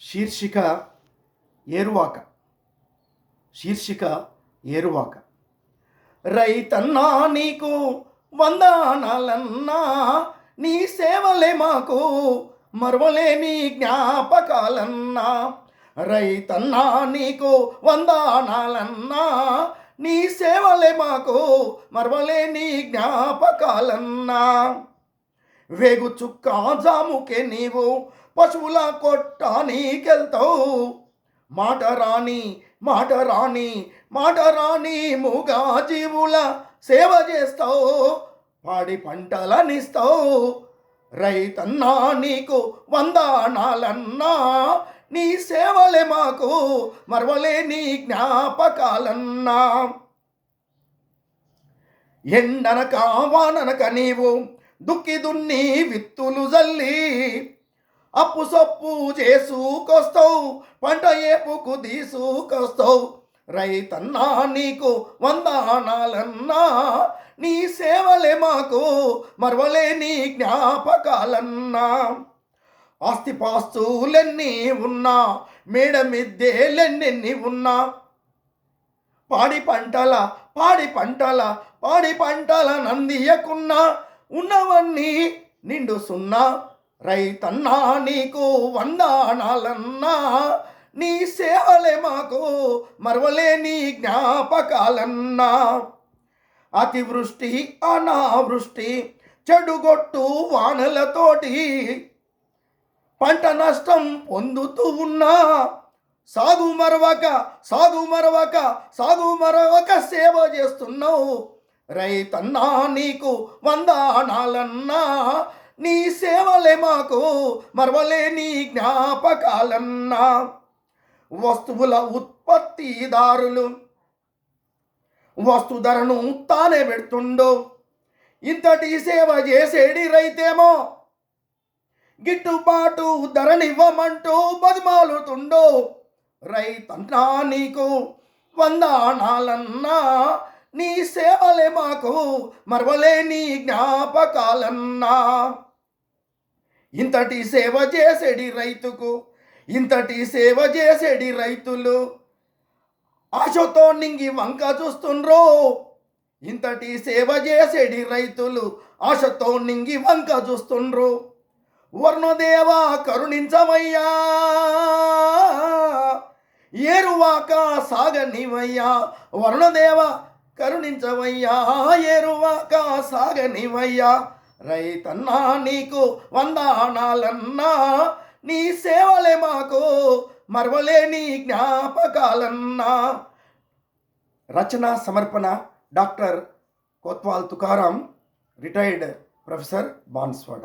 శీర్షిక ఏరువాక. శీర్షిక ఏరువాక. రైతన్నా నీకు వందనాలన్నా, నీ సేవలే మాకు మరవలేని జ్ఞాపకాలన్నా. రైతన్నా నీకు వందనాలన్నా, నీ సేవలే మాకు మరవలేని జ్ఞాపకాలన్నా. వేగు చుక్క జాముకే నీవు పశువుల కొట్టానికెళ్తావు. మాట రాని మూగా జీవుల సేవ చేస్తావు. పాడి పంటలనిస్తావు. రైతన్నా నీకు వందనాలన్నా, నీ సేవలే మాకు మరవలేని జ్ఞాపకాలన్నా. ఎండనక వాననక నీవు దుక్కి దున్ని విత్తులు జల్లి అప్పు సొప్పు చేసుకొస్తావు. పంట ఏపుకు తీసుకొస్తావు. రైతన్నా నీకు వందనాలన్నా, నీ సేవలే మాకు మరవలేని జ్ఞాపకాలన్నా. ఆస్తిపాస్తులెన్ని ఉన్నా, మేడ మిద్దెలెన్నెన్ని ఉన్నా, పాడి పంటల నందియకున్నా, ఉన్నవన్నీ నిండు సున్నా. రైతన్నా నీకు వందనాలన్నా, నీ సేవలే మాకు మరవలేని జ్ఞాపకాలన్నా. అతివృష్టి అనావృష్టి చెడుగొట్టు వానలతోటి పంట నష్టం పొందుతూ ఉన్నా, సాగు మరవక సేవ చేస్తున్నావు. రైతన్నా నీకు వందనాలన్నా, నీ సేవలే మాకు మరవలేని జ్ఞాపకాలన్నా. వస్తువుల ఉత్పత్తిదారులు వస్తు ధరను తానే పెడుతుండో, ఇంతటి సేవ చేసేడి రైతేమో గిట్టుబాటు ధరనివ్వమంటూ బతిమాలుతుండో. రైతన్నా నీకు వందనాలన్నా, నీ సేవలే మాకు మరవలేని జ్ఞాపకాలన్నా. ఇంతటి సేవ చేసేడి రైతులు ఆశతో నింగి వంక చూస్తుండ్రో. ఇంతటి సేవ చేసేడి రైతులు ఆశతో నింగి వంక చూస్తుండ్రు. వర్ణదేవా కరుణించవయ్యా, ఏరువాక సాగనివయ్యా. వర్ణదేవా కరుణించవయ్యా, ఏరువాక సాగనివయ్యా. రైతన్నా నీకు వందనాలన్నా, నీ సేవలే మాకు మరవలేని జ్ఞాపకాలన్నా. రచన సమర్పణ doctor Kotwal Tukaram, retired professor, Banswada.